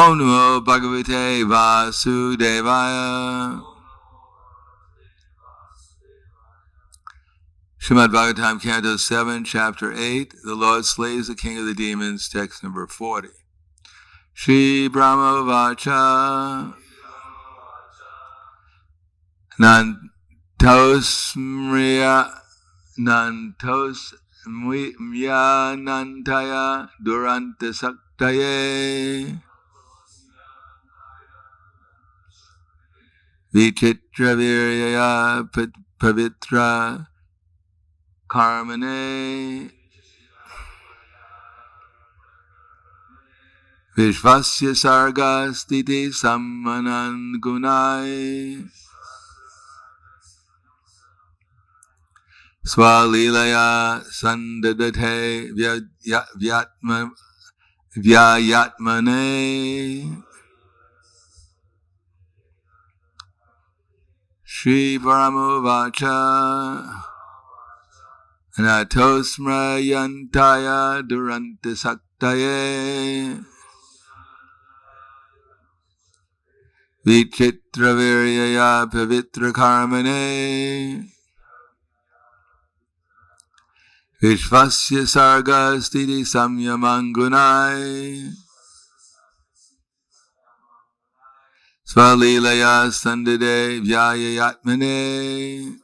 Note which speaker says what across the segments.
Speaker 1: Om Namo Bhagavate Vasudevaya. Srimad Bhagavatam, Canto 7, Chapter 8, The Lord Slays the King of the Demons, text number 40. Shri Brahma Vacha Nantosmya Nantaya Duranta Saktaye Vichitra Viryaya Pavitra Karmane Vishvasya Sarga Stiti Sammanan Gunai Swalilaya Sandadate Vyayatmane Shri Paramovacha Anatosmrayantaya Duranta Saktaye Vichitra Viryaya Pavitra Karmane Vishvasya Sarga Stiti Samyamangunai Svalilaya Sandade Vyayatmane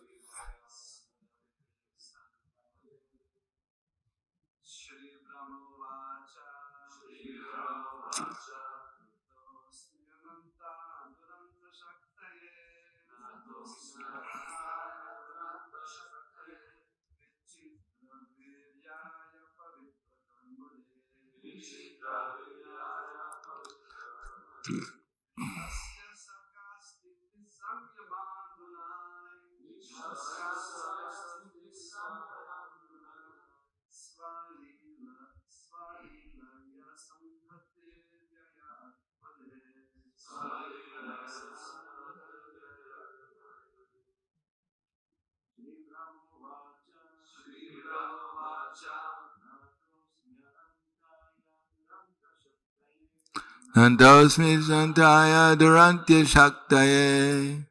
Speaker 1: Nandosmi Santaya Durantya Shaktaye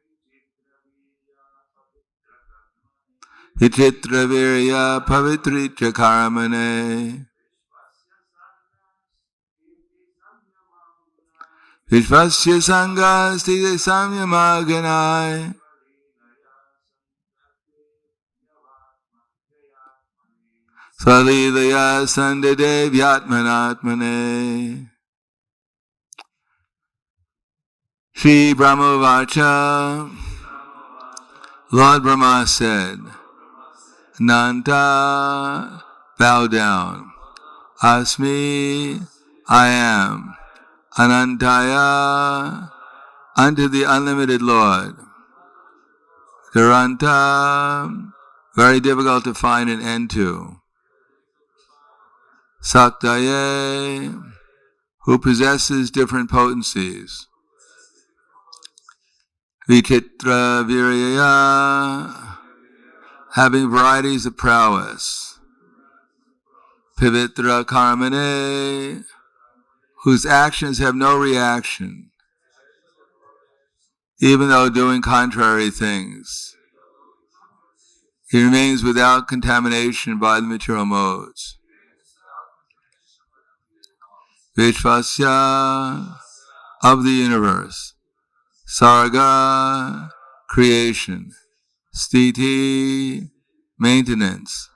Speaker 1: Vichitra Virya Pavitritra Karmane Vishvasya Sangha Stiti Samyamaganai Svalilaya Sandade Vyatmanatmane Shri Brahmavacha, Lord Brahma said, Nanta, bow down. Asmi, I am. Anantaya, unto the unlimited Lord. Duranta, very difficult to find an end to. Saktaye, who possesses different potencies. Vichitra Viryaya, having varieties of prowess. Pavitra Karmane, whose actions have no reaction, even though doing contrary things. He remains without contamination by the material modes. Vishvasya, of the universe. Sarga, creation. Sthiti, maintenance.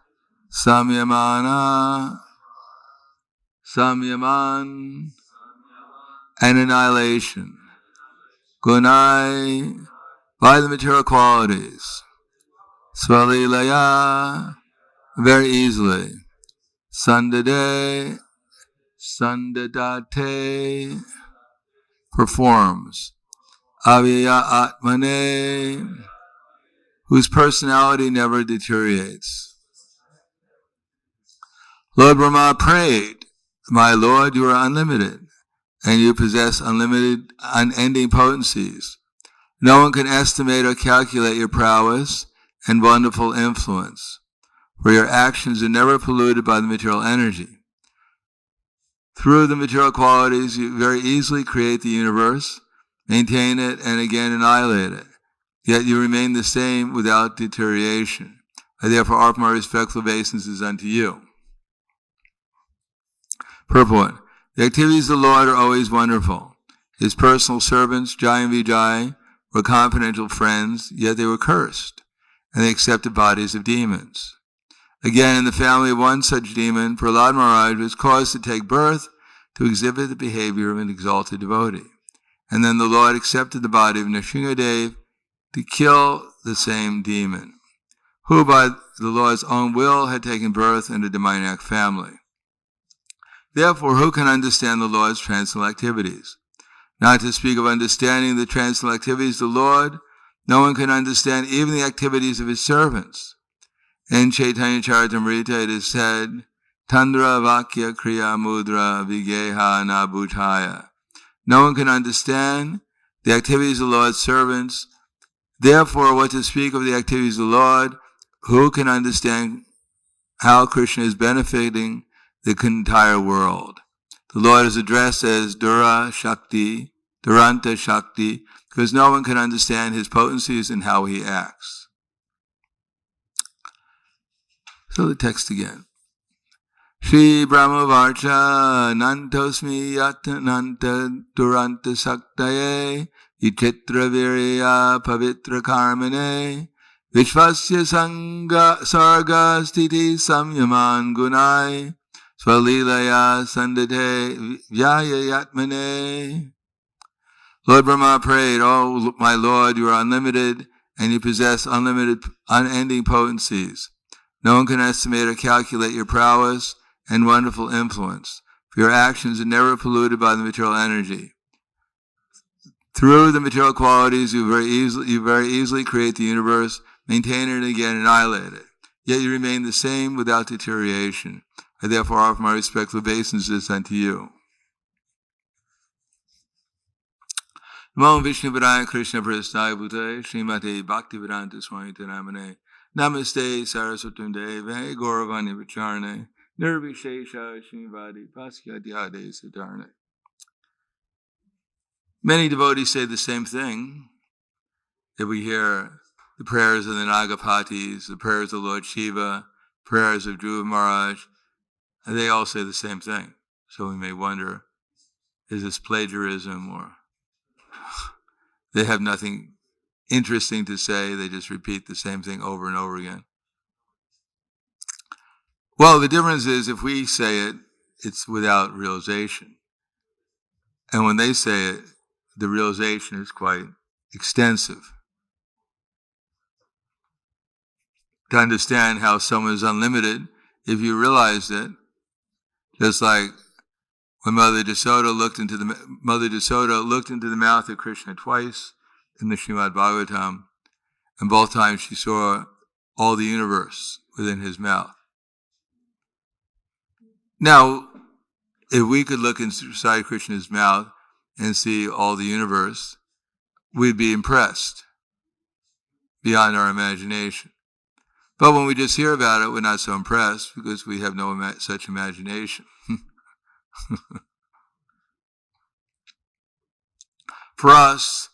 Speaker 1: Samyaman, and annihilation. Gunai, by the material qualities. Svalilaya, very easily. Sandade, sandadate, performs. Avyaya Atmane, whose personality never deteriorates. Lord Brahma prayed, my Lord, you are unlimited, and you possess unlimited, unending potencies. No one can estimate or calculate your prowess and wonderful influence, for your actions are never polluted by the material energy. Through the material qualities, you very easily create the universe, maintain it, and again annihilate it. Yet you remain the same without deterioration. I therefore offer my respectful obeisances unto you. Purport. The activities of the Lord are always wonderful. His personal servants, Jai and Vijay, were confidential friends, yet they were cursed, and they accepted bodies of demons. Again, in the family of one such demon, Prahlad Maharaj was caused to take birth to exhibit the behavior of an exalted devotee. And then the Lord accepted the body of Nrsimhadev to kill the same demon, who by the Lord's own will had taken birth in a demoniac family. Therefore, who can understand the Lord's transcendental activities? Not to speak of understanding the transcendental activities of the Lord, no one can understand even the activities of his servants. In Chaitanya Charitamrita it is said, Tandra Vakya Kriya Mudra Vigeha Nabhutaya. No one can understand the activities of the Lord's servants. Therefore, what to speak of the activities of the Lord, who can understand how Krishna is benefiting the entire world? The Lord is addressed as Duranta Shakti, because no one can understand his potencies and how he acts. So the text again. Shri Brahma Varcha Nantosmi Yatananta Duranta Saktaye Ichitra Virya Pavitra Karmane Vishvasya Sangha Sarga Stiti Samyaman Gunai Swalilaya Sandate Vyaya Yatmane. Lord Brahma prayed, "Oh, my Lord, you are unlimited, and you possess unlimited, unending potencies. No one can estimate or calculate your prowess and wonderful influence, for your actions are never polluted by the material energy. Through the material qualities, you very easily create the universe, maintain it, and again annihilate it. Yet you remain the same without deterioration. I therefore offer my respectful obeisances unto you." Namo Vishnu Padaya Krishna Prasthaya Bhutaya Srimate Bhaktivedanta Swami Namane Namaste Saraswatam Deve Gauravani Vicharne Nirvishesha Srimvadi Paskyadyade Siddharne. Many devotees say the same thing. That we hear the prayers of the Nagapatis, the prayers of Lord Shiva, prayers of Dhruva Maharaj, and they all say the same thing. So we may wonder, is this plagiarism, or they have nothing interesting to say, they just repeat the same thing over and over again. Well, the difference is if we say it, it's without realization. And when they say it, the realization is quite extensive. To understand how someone is unlimited, if you realize it, just like when Mother Yasoda looked into the mouth of Krishna twice in the Srimad Bhagavatam, and both times she saw all the universe within his mouth. Now, if we could look inside Krishna's mouth and see all the universe, we'd be impressed beyond our imagination. But when we just hear about it, we're not so impressed because we have no such imagination. For us,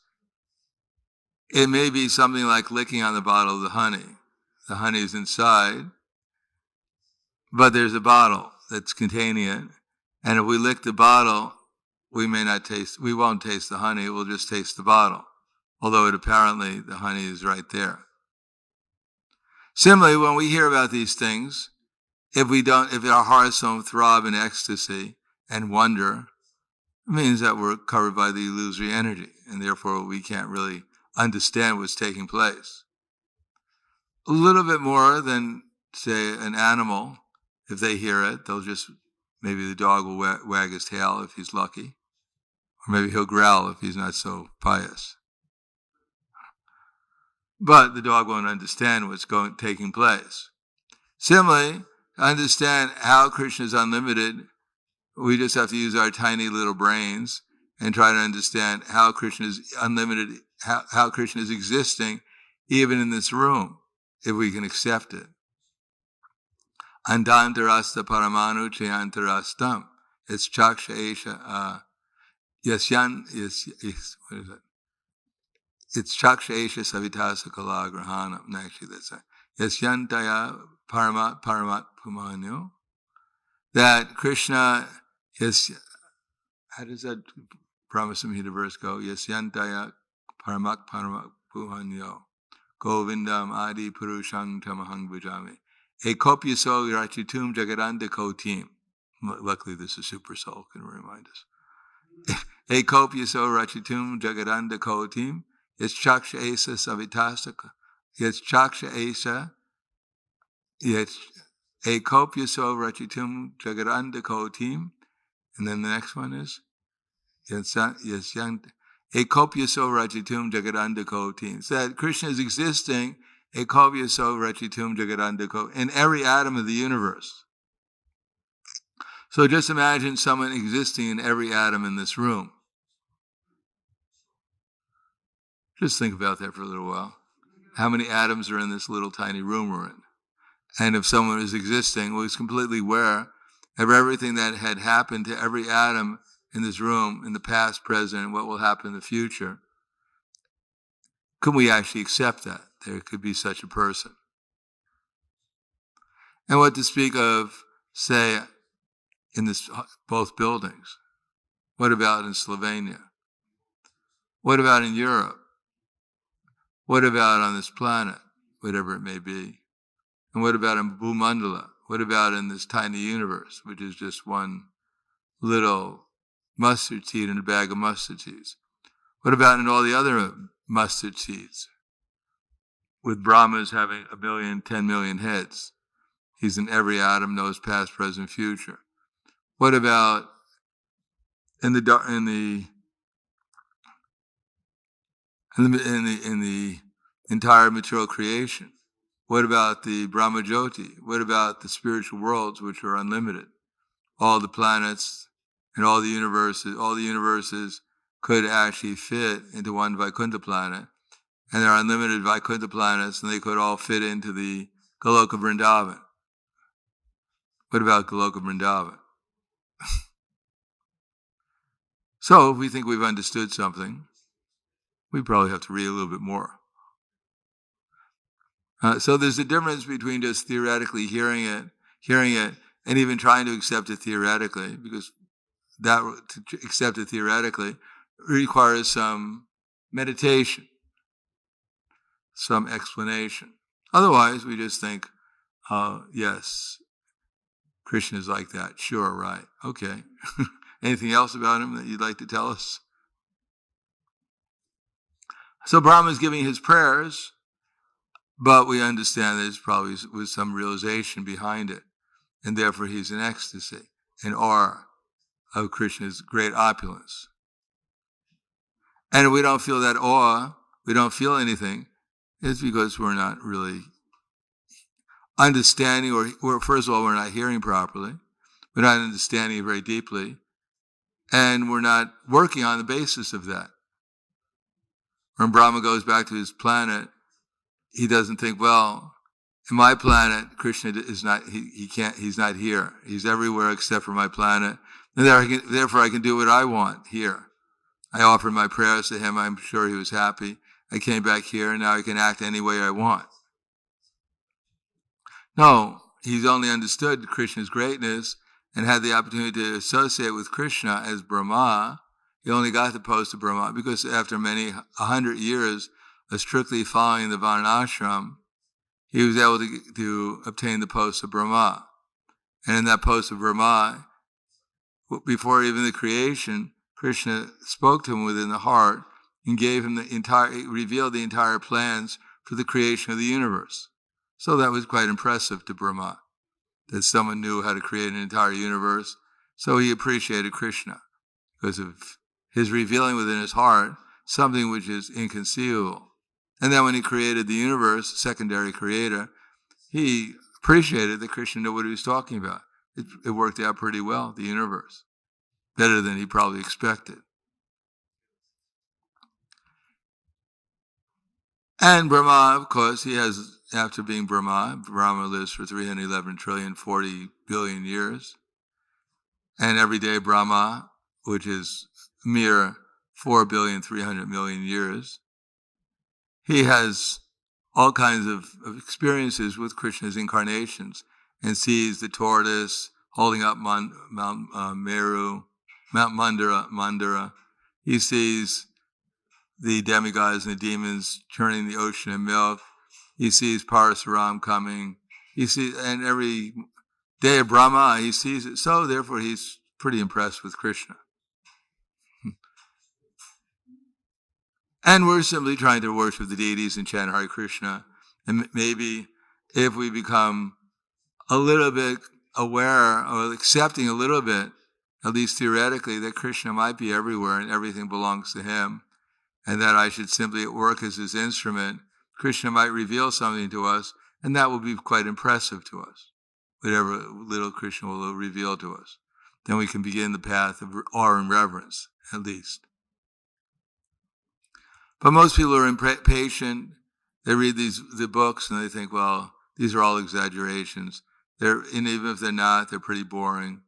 Speaker 1: it may be something like licking on the bottle of the honey. The honey is inside, but there's a bottle that's containing it. And if we lick the bottle, we won't taste the honey, we'll just taste the bottle. Although apparently the honey is right there. Similarly, when we hear about these things, if our hearts don't throb in ecstasy and wonder, it means that we're covered by the illusory energy, and therefore we can't really understand what's taking place. A little bit more than, say, an animal. If they hear it, maybe the dog will wag his tail if he's lucky, or maybe he'll growl if he's not so pious. But the dog won't understand what's taking place. Similarly, to understand how Krishna is unlimited, we just have to use our tiny little brains and try to understand how Krishna is unlimited, how Krishna is existing even in this room, if we can accept it. Andantarasta paramanu chayantarastam It's Chaksha Esha. Yasyan, what is it? It's Chaksha Esha Savitasa Kalagrahanam. Actually, that's it. Yasyantaya Paramat Pumanyo. That Krishna is, how does that Brahma Samhita verse go? Yasyantaya Paramat Pumanyo. Govindam Adi Purushang Tamahang Bhajami. Ekopyaso Rachitum Jagadanda Kotim. Luckily, this is Super Soul, can remind us. Ekopyaso Rachitum Jagadanda Kotim. It's Chaksha Esa Savitasaka. It's Chaksha Esa. It's Ekopyaso Rachitum Jagadanda Kotim. And then the next one is Ekopyaso Rachitum Jagadanda Kotim. So that Krishna is existing Ekopyaso Rachitum Jagadanda Kotim in every atom of the universe. So just imagine someone existing in every atom in this room. Just think about that for a little while. How many atoms are in this little tiny room we're in? And if someone is existing, was completely aware of everything that had happened to every atom in this room, in the past, present, and what will happen in the future, could we actually accept that there could be such a person? And what to speak of, say, in this both buildings? What about in Slovenia? What about in Europe? What about on this planet, whatever it may be? And what about in Bhumandala? What about in this tiny universe, which is just one little mustard seed in a bag of mustard seeds? What about in all the other mustard seeds? With Brahmas having 1 million, 10 million heads. He's in every atom, knows past, present, future. What about in the entire material creation? What about the Brahma Jyoti? What about the spiritual worlds, which are unlimited? All the planets and all the universes could actually fit into one Vaikuntha planet. And there are unlimited Vaikuntha planets, and they could all fit into the Goloka Vrindavan. What about Goloka Vrindavan? So, if we think we've understood something, we probably have to read a little bit more. So there's a difference between just theoretically hearing it, and even trying to accept it theoretically, because to accept it theoretically requires some meditation, some explanation. Otherwise, we just think, yes, Krishna is like that. Sure, right. Okay. Anything else about him that you'd like to tell us? So Brahma is giving his prayers, but we understand there's probably was some realization behind it, and therefore he's in ecstasy, in awe of Krishna's great opulence. And if we don't feel that awe, we don't feel anything, it's because we're not really understanding, or first of all, we're not hearing properly, we're not understanding it very deeply, and we're not working on the basis of that. When Brahma goes back to his planet, he doesn't think, well, in my planet, Krishna is not, he's not here. He's everywhere except for my planet. And therefore I can do what I want here. I offered my prayers to him. I'm sure he was happy. I came back here, and now I can act any way I want. No, he's only understood Krishna's greatness and had the opportunity to associate with Krishna as Brahma. He only got the post of Brahma because after 100 years of strictly following the Varnashram, he was able to obtain the post of Brahma. And in that post of Brahma, before even the creation, Krishna spoke to him within the heart and gave him revealed the entire plans for the creation of the universe. So that was quite impressive to Brahma, that someone knew how to create an entire universe. So he appreciated Krishna because of his revealing within his heart something which is inconceivable. And then when he created the universe, secondary creator, he appreciated that Krishna knew what he was talking about. It worked out pretty well, the universe. Better than he probably expected. And Brahma, of course, after being Brahma lives for 311 trillion, 40 billion years. and everyday Brahma, which is mere 4,300,000,000 years. He has all kinds of experiences with Krishna's incarnations and sees the tortoise holding up Mount Meru, Mount Mandara. He sees the demigods and the demons turning the ocean in milk. He sees Parasuram coming. He sees, and every day of Brahma, he sees it. So therefore, he's pretty impressed with Krishna. And we're simply trying to worship the deities and chant Hare Krishna. And maybe if we become a little bit aware or accepting a little bit, at least theoretically, that Krishna might be everywhere and everything belongs to him, and that I should simply work as his instrument, Krishna might reveal something to us, and that will be quite impressive to us, whatever little Krishna will reveal to us. Then we can begin the path of awe and reverence, at least. But most people are impatient. They read the books and they think, well, these are all exaggerations. And even if they're not, they're pretty boring.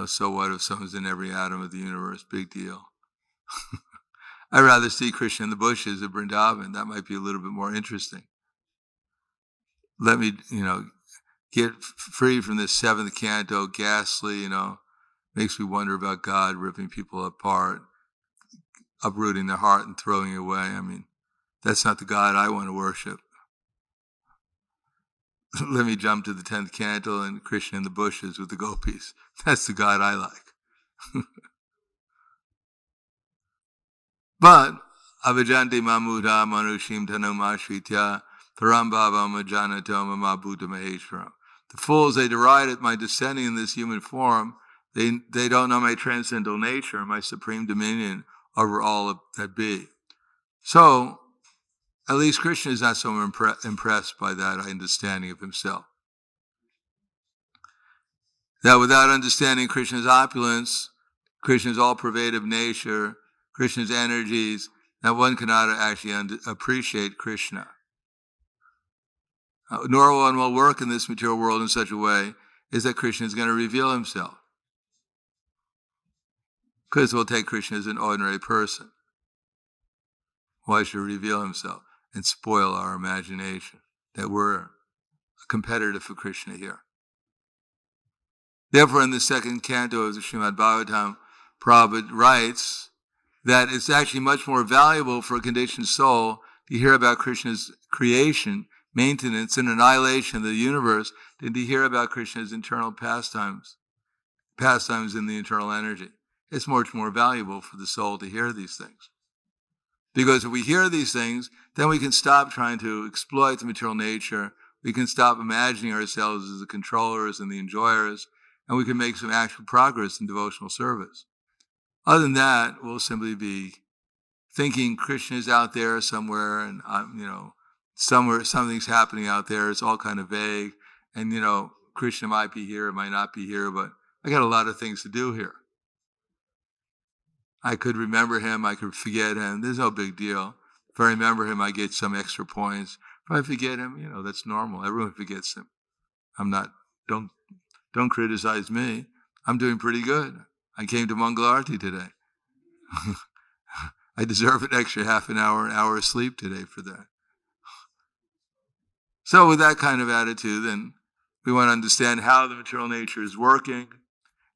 Speaker 1: So what if someone's in every atom of the universe? Big deal. I'd rather see Krishna in the bushes at Vrindavan. That might be a little bit more interesting. Let me, get free from this seventh canto, ghastly, makes me wonder about God ripping people apart, uprooting their heart and throwing it away. I mean, that's not the God I want to worship. Let me jump to the 10th canto and Krishna in the bushes with the gopis. That's the God I like. But avajanti mamuda manushim tanumashritya parambhava majanato mamabuddha maheshwaram. The fools, they deride at my descending in this human form. They don't know my transcendental nature, my supreme dominion over all that be. So, at least Krishna is not so impressed by that understanding of himself. That without understanding Krishna's opulence, Krishna's all-pervasive nature, Krishna's energies, that one cannot actually appreciate Krishna. Nor one will work in this material world in such a way is that Krishna is going to reveal himself. Because we'll take Krishna as an ordinary person. Why should he reveal himself and spoil our imagination that we're a competitor for Krishna here? Therefore, in the second canto of the Srimad Bhagavatam, Prabhupada writes that it's actually much more valuable for a conditioned soul to hear about Krishna's creation, maintenance, and annihilation of the universe than to hear about Krishna's internal pastimes in the internal energy. It's much more valuable for the soul to hear these things. Because if we hear these things, then we can stop trying to exploit the material nature. We can stop imagining ourselves as the controllers and the enjoyers, and we can make some actual progress in devotional service. Other than that, we'll simply be thinking Krishna is out there somewhere, and somewhere something's happening out there. It's all kind of vague, and Krishna might be here, it might not be here, but I got a lot of things to do here. I could remember him, I could forget him. There's no big deal. If I remember him, I get some extra points. If I forget him, that's normal. Everyone forgets him. Don't criticize me. I'm doing pretty good. I came to Mangalarti today. I deserve an extra half an hour of sleep today for that. So with that kind of attitude, then we want to understand how the material nature is working,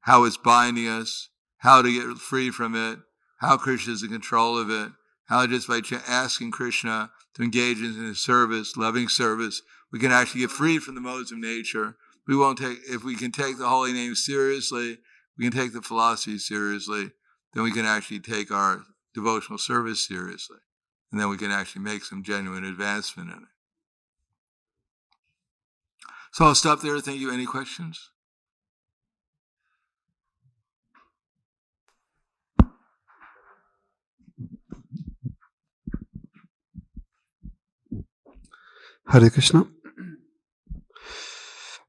Speaker 1: how it's binding us, how to get free from it, how Krishna is in control of it, how just by asking Krishna to engage in his service, loving service, we can actually get free from the modes of nature. If we can take the holy name seriously, we can take the philosophy seriously, then we can actually take our devotional service seriously. And then we can actually make some genuine advancement in it. So I'll stop there. Thank you. Any questions?
Speaker 2: Hare Krishna.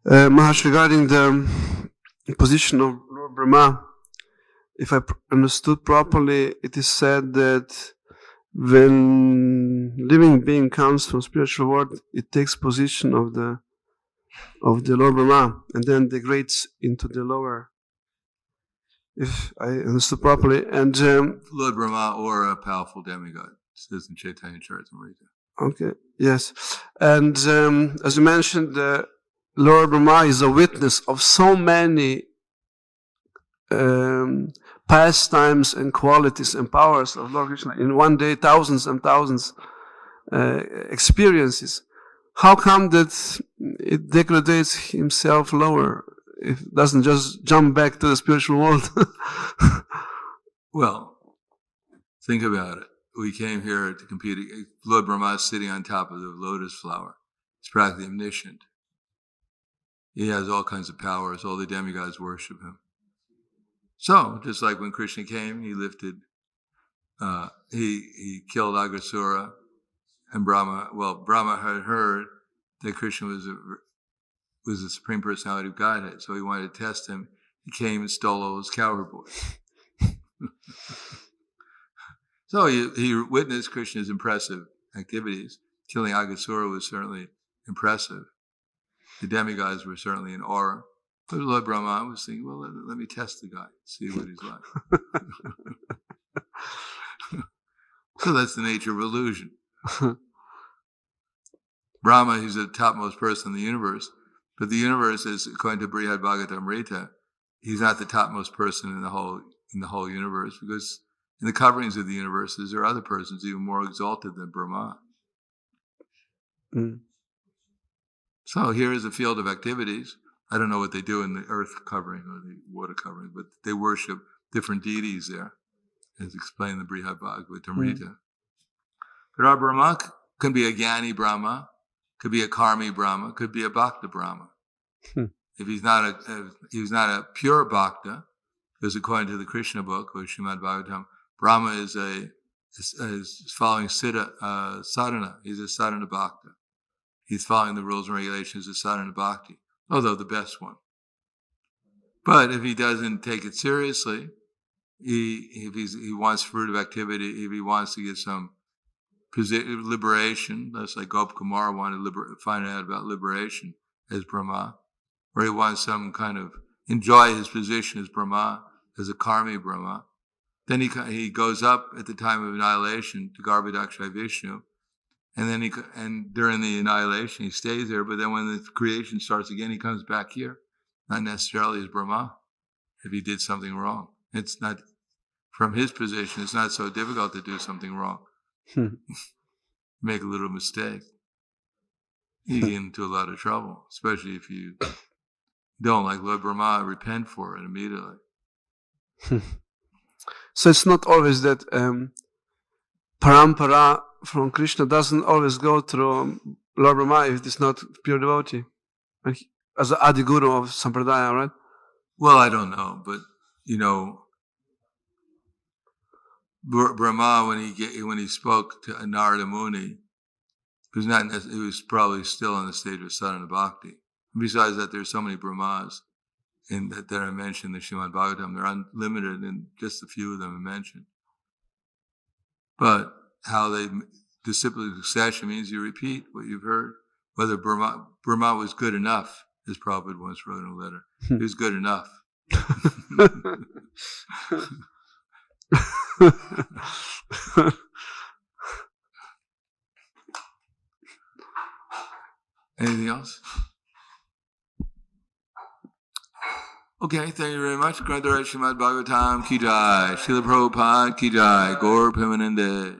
Speaker 2: Maharaj, regarding the position of Lord Brahma, if I understood properly, it is said that when living being comes from spiritual world, it takes position of the Lord Brahma and then degrades into the lower if I understood properly. And
Speaker 1: Lord Brahma or a powerful demigod. It says in Chaitanya Charitamrita.
Speaker 2: Okay, yes. And as you mentioned, Lord Brahma is a witness of so many pastimes and qualities and powers of Lord Krishna. In one day, thousands and thousands experiences. How come that it degrades himself lower? If it doesn't just jump back to the spiritual world?
Speaker 1: Well, think about it. We came here to compete. Lord Brahma is sitting on top of the lotus flower. He's practically omniscient. He has all kinds of powers. All the demigods worship him. So, just like when Krishna came, he lifted, he killed Aghasura, and Brahma had heard that Krishna was the Supreme Personality of Godhead, so he wanted to test him. He came and stole all his cowherd boys. So he witnessed Krishna's impressive activities. Killing Aghasura was certainly impressive. The demigods were certainly in awe. But Lord Brahma was thinking, well, let me test the guy, see what he's like. So that's the nature of illusion. Brahma, he's the topmost person in the universe. But the universe is, according to Brihad Bhagavatamrita, he's not the topmost person in the whole universe, because in the coverings of the universes, there are other persons even more exalted than Brahma.
Speaker 2: Mm.
Speaker 1: So here is a field of activities. I don't know what they do in the earth covering or the water covering, but they worship different deities there, as explained in the Brihad Bhagavatamrita. Mm. But our Brahma can be a Jnani Brahma, could be a Karmi Brahma, could be a Bhakta Brahma. If he's not a pure Bhakta, because according to the Krishna book or Srimad Bhagavatam, Brahma is following sadhana. He's a sadhana Bhakta. He's following the rules and regulations of sadhana bhakti, although the best one. But if he doesn't take it seriously, if he wants fruitive activity, if he wants to get some liberation, that's like Gopkumar wanted to find out about liberation as Brahma, or he wants some kind of enjoy his position as Brahma, as a Karmi Brahma, then he goes up at the time of annihilation to Garbhodakshai Vishnu, and then during the annihilation he stays there, but then when the creation starts again, he comes back here, not necessarily as Brahma, if he did something wrong. It's not, from his position, it's not so difficult to do something wrong. Make a little mistake, you get into a lot of trouble, especially if you don't, like Lord Brahma, repent for it immediately.
Speaker 2: So it's not always that parampara from Krishna doesn't always go through Lord Brahma if it is not pure devotee, like as an Adi Guru of Sampradaya, right?
Speaker 1: Well, I don't know, but Brahma, when he spoke to Narada Muni, he was probably still on the stage of sadhana bhakti. Besides that, there's so many Brahmas that are mentioned in the Srimad Bhagavatam. They're unlimited, and just a few of them are mentioned. But how disciplic succession means you repeat what you've heard. Whether Brahma was good enough, as Prabhupada once wrote in a letter. He was good enough. Anything else? Okay, thank you very much. Grantarai Srimad Bhagavatam ki jai. Srila Prabhupada ki jai. Gaur Premanande.